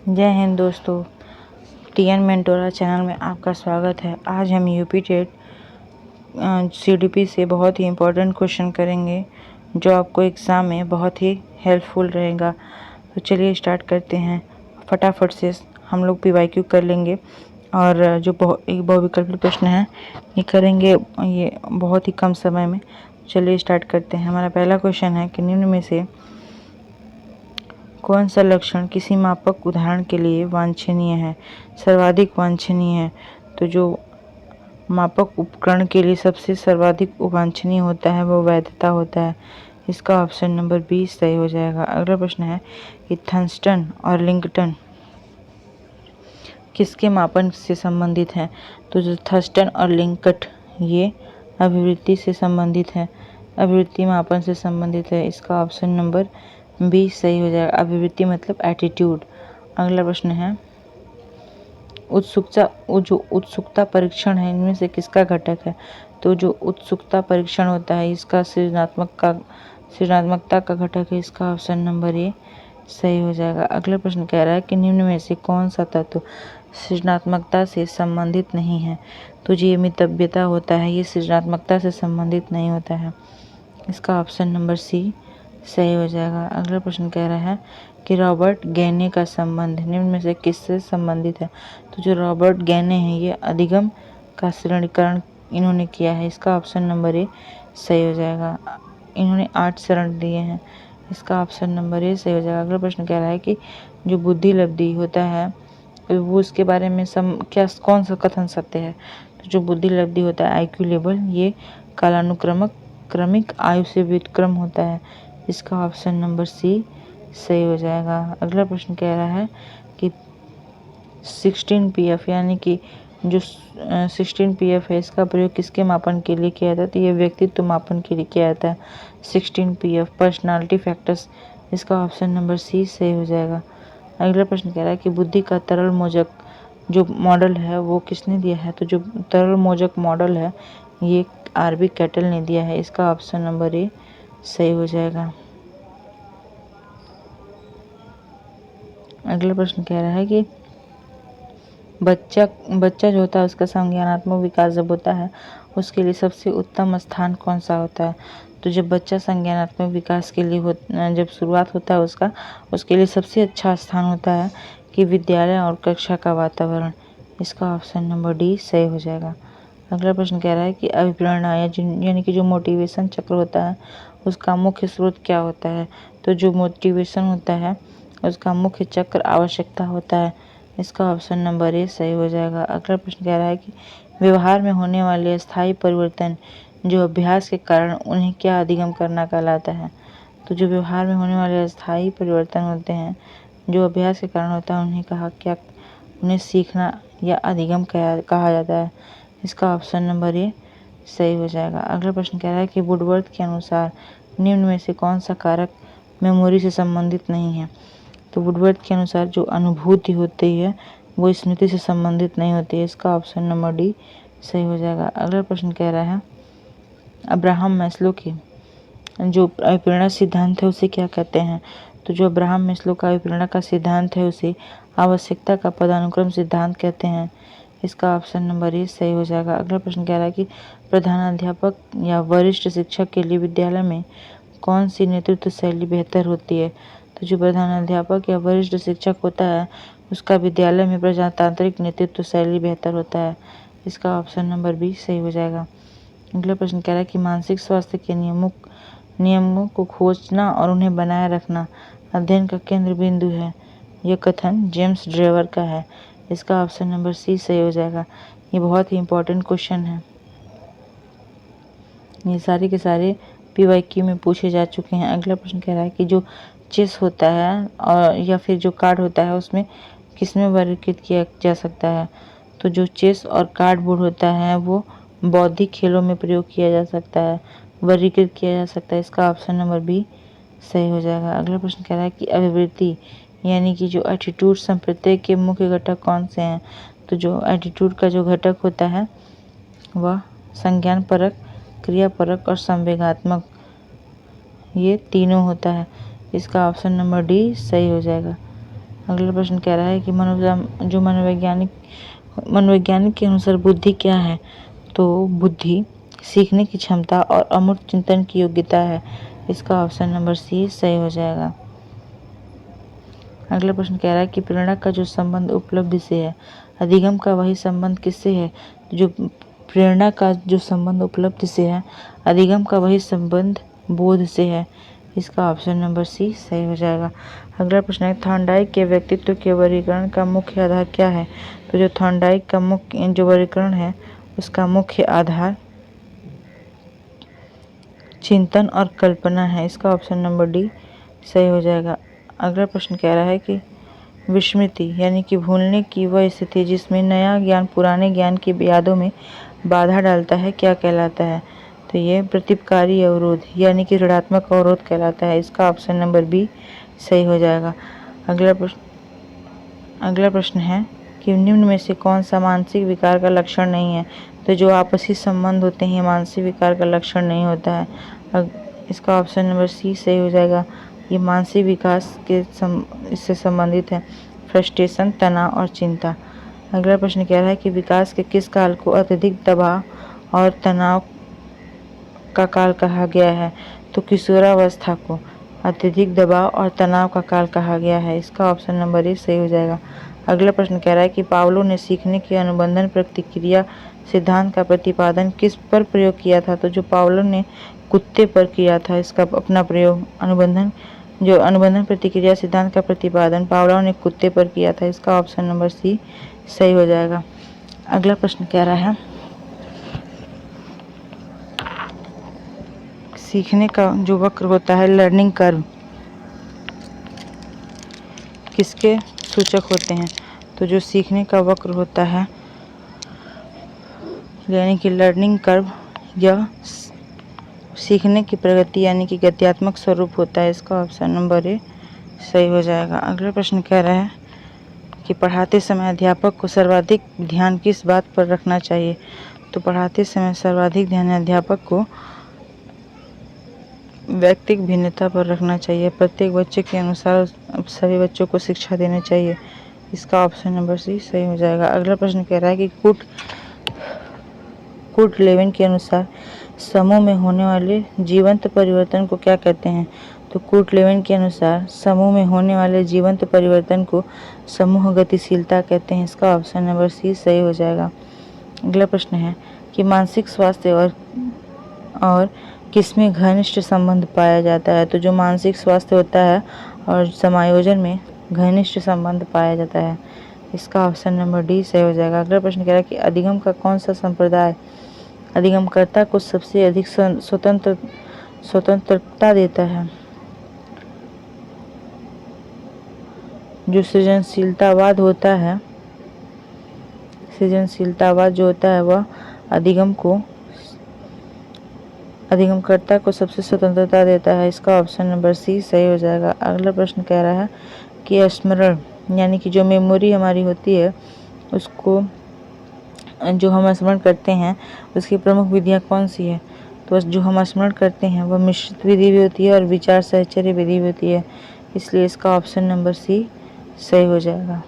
जय हिंद दोस्तों, TN मेंटोरा channel में आपका स्वागत है। आज हम यूपी टेट सीडीपी से बहुत ही इम्पोर्टेंट क्वेश्चन करेंगे जो आपको एग्ज़ाम में बहुत ही हेल्पफुल रहेगा। तो चलिए स्टार्ट करते हैं। फटाफट से हम लोग पीवाईक्यू कर लेंगे और जो एक बहुविकल्पी प्रश्न है ये करेंगे ये बहुत ही कम समय में। चलिए स्टार्ट करते हैं। हमारा पहला क्वेश्चन है कि निम्न में से कौन सा लक्षण किसी मापक उदाहरण के लिए वांछनीय है, सर्वाधिक वांछनीय है। तो जो मापक उपकरण के लिए सबसे सर्वाधिक वांछनीय होता है वो वैधता होता है। इसका ऑप्शन नंबर 20 सही हो जाएगा। अगला प्रश्न है कि थंगस्टन और लिंकटन किसके मापन से संबंधित हैं। तो जो थंगस्टन और लिंकट ये अभिवृत्ति से संबंधित है, अभिवृत्ति मापन से संबंधित है। इसका ऑप्शन नंबर 20 सही हो जाएगा। अभिवृत्ति मतलब एटीट्यूड। अगला प्रश्न है उत्सुकता परीक्षण है इनमें से किसका घटक है। तो जो उत्सुकता परीक्षण होता है इसका सृजनात्मकता का घटक है। इसका ऑप्शन नंबर ए सही हो जाएगा। अगला प्रश्न कह रहा है कि निम्न में से कौन सा तत्व सृजनात्मकता से संबंधित नहीं है। तो जो मितव्ययता होता है ये सृजनात्मकता से संबंधित नहीं होता है। इसका ऑप्शन नंबर सी सही हो जाएगा। अगला प्रश्न कह रहा है कि रॉबर्ट गैने का संबंध निम्न में से किससे संबंधित है। तो जो रॉबर्ट गैने हैं ये अधिगम का श्रेणीकरण इन्होंने किया है। इसका ऑप्शन नंबर ए सही हो जाएगा। इन्होंने 8 चरण दिए हैं। इसका ऑप्शन नंबर ए सही हो जाएगा। अगला प्रश्न कह रहा है कि जो बुद्धि लब्धि होता है वो उसके बारे में कौन सा कथन सत्य है। तो जो बुद्धि लब्धि होता है आईक्यू लेवल ये कालानुक्रमिक क्रमिक आयु से व्युत्क्रम होता है। इसका ऑप्शन नंबर सी सही हो जाएगा। अगला प्रश्न कह रहा है कि 16 पीएफ यानी कि जो 16 पीएफ है इसका प्रयोग किसके मापन के लिए किया जाता है। तो ये व्यक्तित्व मापन के लिए किया जाता है। 16 पीएफ पर्सनालिटी फैक्टर्स। इसका ऑप्शन नंबर सी सही हो जाएगा। अगला प्रश्न कह रहा है कि बुद्धि का तरल मोजक जो मॉडल है वो किसने दिया है। तो जो तरल मोजक मॉडल है ये आरबी कैटल ने दिया है। इसका ऑप्शन नंबर ए सही हो जाएगा। अगला प्रश्न कह रहा है कि बच्चा जो होता है उसका संज्ञानात्मक विकास जब होता है उसके लिए सबसे उत्तम स्थान कौन सा होता है। तो जब बच्चा संज्ञानात्मक विकास के लिए जब शुरुआत होता है उसके लिए सबसे अच्छा स्थान होता है कि विद्यालय और कक्षा का वातावरण। इसका ऑप्शन नंबर डी सही हो जाएगा। अगला प्रश्न कह रहा है कि अभिप्रेरणा यानी कि जो मोटिवेशन चक्र होता है उसका मुख्य स्रोत क्या होता है। तो जो मोटिवेशन होता है उसका मुख्य चक्र आवश्यकता होता है। इसका ऑप्शन नंबर ए सही हो जाएगा। अगला प्रश्न कह रहा है कि व्यवहार में होने वाले अस्थायी परिवर्तन जो अभ्यास के कारण उन्हें क्या अधिगम करना कहलाता है। तो जो व्यवहार में होने वाले अस्थायी परिवर्तन होते हैं जो अभ्यास के कारण होता है उन्हें सीखना या अधिगम कहा जाता है। इसका ऑप्शन नंबर ए सही हो जाएगा। अगला प्रश्न कह रहा है कि वुडवर्थ के अनुसार निम्न में से कौन सा कारक मेमोरी से संबंधित नहीं है। तो वुडवर्थ के अनुसार जो अनुभूति होती है वो स्मृति से संबंधित नहीं होती है। इसका ऑप्शन नंबर डी सही हो जाएगा। अगला प्रश्न कह रहा है अब्राहम मैस्लो की जो अभिप्रेरणा सिद्धांत है उसे क्या कहते हैं। तो जो अब्राहम मैस्लो का अभिप्रेरणा का सिद्धांत है उसे आवश्यकता का पदानुक्रम सिद्धांत कहते हैं। इसका ऑप्शन नंबर ए सही हो जाएगा। अगला प्रश्न कह रहा है कि प्रधानाध्यापक या वरिष्ठ शिक्षक के लिए विद्यालय में कौन सी नेतृत्व शैली बेहतर होती है। तो जो प्रधानाध्यापक या वरिष्ठ शिक्षक होता है उसका विद्यालय में प्रजातांत्रिक नेतृत्व शैली बेहतर होता है। इसका ऑप्शन नंबर बी सही हो जाएगा। अगला प्रश्न कह रहा है कि मानसिक स्वास्थ्य के नियमों को खोजना और उन्हें बनाए रखना अध्ययन का केंद्र बिंदु है। यह कथन जेम्स ड्रेवर का है। इसका ऑप्शन नंबर सी सही हो जाएगा। ये बहुत ही इम्पोर्टेंट क्वेश्चन है। ये सारे के सारे पीवाईक्यू में पूछे जा चुके हैं। अगला प्रश्न कह रहा है कि जो चेस होता है और या फिर जो कार्ड होता है उसमें किसमें वर्गीकृत किया जा सकता है। तो जो चेस और कार्ड बोर्ड होता है वो बौद्धिक खेलों में प्रयोग किया जा सकता है, वर्गीकृत किया जा सकता है। इसका ऑप्शन नंबर बी सही हो जाएगा। अगला प्रश्न कह रहा है कि अभिवृत्ति यानी कि जो एटीट्यूड संप्रत्यय के मुख्य घटक कौन से हैं। तो जो एटीट्यूड का जो घटक होता है वह संज्ञान परक, क्रिया परक और संवेगात्मक ये तीनों होता है। इसका ऑप्शन नंबर डी सही हो जाएगा। अगला प्रश्न कह रहा है कि मनोवैज्ञानिक के अनुसार बुद्धि क्या है? तो बुद्धि सीखने की क्षमता और अमूर्त चिंतन की योग्यता है। इसका ऑप्शन नंबर सी सही हो जाएगा। अगला प्रश्न कह रहा है कि प्रेरणा का जो संबंध उपलब्धि से है, अधिगम का वही संबंध किससे है? जो प्रेरणा का जो संबंध उपलब्धि से है, अधिगम का वही संबंध बोध से है। इसका ऑप्शन नंबर सी सही हो जाएगा। अगला प्रश्न है थॉर्नडाइक के व्यक्तित्व के वर्गीकरण का मुख्य आधार क्या है? तो जो थॉर्नडाइक का मुख्य जो वर्गीकरण है, उसका मुख्य आधार चिंतन और कल्पना है। इसका ऑप्शन नंबर डी सही हो जाएगा। अगला प्रश्न कह रहा है कि विस्मृति यानी कि भूलने की वह स्थिति जिसमें नया ज्ञान पुराने ज्ञान की यादों में बाधा डालता है, क्या कहलाता है? तो ये प्रतिपकारी अवरोध यानी कि ऋणात्मक अवरोध कहलाता है। इसका ऑप्शन नंबर बी सही हो जाएगा। अगला प्रश्न है कि निम्न में से कौन सा मानसिक विकार का लक्षण नहीं है? तो जो आपसी संबंध होते हैं मानसिक विकार का लक्षण नहीं होता है। इसका ऑप्शन नंबर सी सही हो जाएगा। ये मानसिक विकास के इससे संबंधित है, फ्रस्ट्रेशन, तनाव और चिंता। अगला प्रश्न कह रहा है कि विकास के किस काल को अत्यधिक दबाव और तनाव का काल कहा गया है? तो किशोरावस्था को अत्यधिक दबाव और तनाव का काल कहा गया है। इसका ऑप्शन नंबर ए सही हो जाएगा। अगला प्रश्न कह रहा है कि पावलो ने सीखने के अनुबंधन प्रतिक्रिया सिद्धांत का प्रतिपादन किस पर प्रयोग किया था? तो जो पावलो ने कुत्ते पर किया था इसका अपना प्रयोग। अनुबंधन प्रतिक्रिया सिद्धांत का प्रतिपादन पावलो ने कुत्ते पर किया था। इसका ऑप्शन नंबर सी सही हो जाएगा। अगला प्रश्न कह रहा है सीखने का जो वक्र होता है लर्निंग कर्व किसके सूचक होते हैं? तो जो सीखने का वक्र होता है यानी कि लर्निंग कर्व, यह सीखने की प्रगति यानी कि गत्यात्मक स्वरूप होता है। इसका ऑप्शन नंबर ए सही हो जाएगा। अगला प्रश्न कह रहा है कि पढ़ाते समय अध्यापक को सर्वाधिक ध्यान किस बात पर रखना चाहिए? तो पढ़ाते समय सर्वाधिक ध्यान अध्यापक को व्यक्तिगत भिन्नता पर रखना चाहिए। प्रत्येक बच्चे के अनुसार सभी बच्चों को शिक्षा देनी चाहिए। इसका ऑप्शन नंबर सी सही हो जाएगा। अगला प्रश्न कह रहा है कि कूट लेविन के अनुसार समूह में होने वाले जीवंत परिवर्तन को क्या कहते हैं? तो कूट लेविन के अनुसार समूह में होने वाले जीवंत परिवर्तन को समूह गतिशीलता कहते हैं। इसका ऑप्शन नंबर सी सही हो जाएगा। अगला प्रश्न है कि मानसिक स्वास्थ्य और किसमें घनिष्ठ संबंध पाया जाता है? तो जो मानसिक स्वास्थ्य होता है और समायोजन में घनिष्ठ संबंध पाया जाता है। इसका ऑप्शन नंबर डी सही हो जाएगा। अगला प्रश्न कह रहा है कि अधिगम का कौन सा संप्रदाय अधिगमकर्ता को सबसे अधिक स्वतंत्रता देता है? जो सृजनशीलतावाद होता है, सृजनशीलतावाद जो होता है वह अधिगमकर्ता को सबसे स्वतंत्रता देता है। इसका ऑप्शन नंबर सी सही हो जाएगा। अगला प्रश्न कह रहा है कि स्मरण यानी कि जो मेमोरी हमारी होती है उसको जो हम स्मरण करते हैं उसकी प्रमुख विधियाँ कौन सी है? तो जो हम स्मरण करते हैं वह मिश्रित विधि भी होती है और विचार साहचर्य विधि भी होती है। इसलिए इसका ऑप्शन नंबर सी सही हो जाएगा।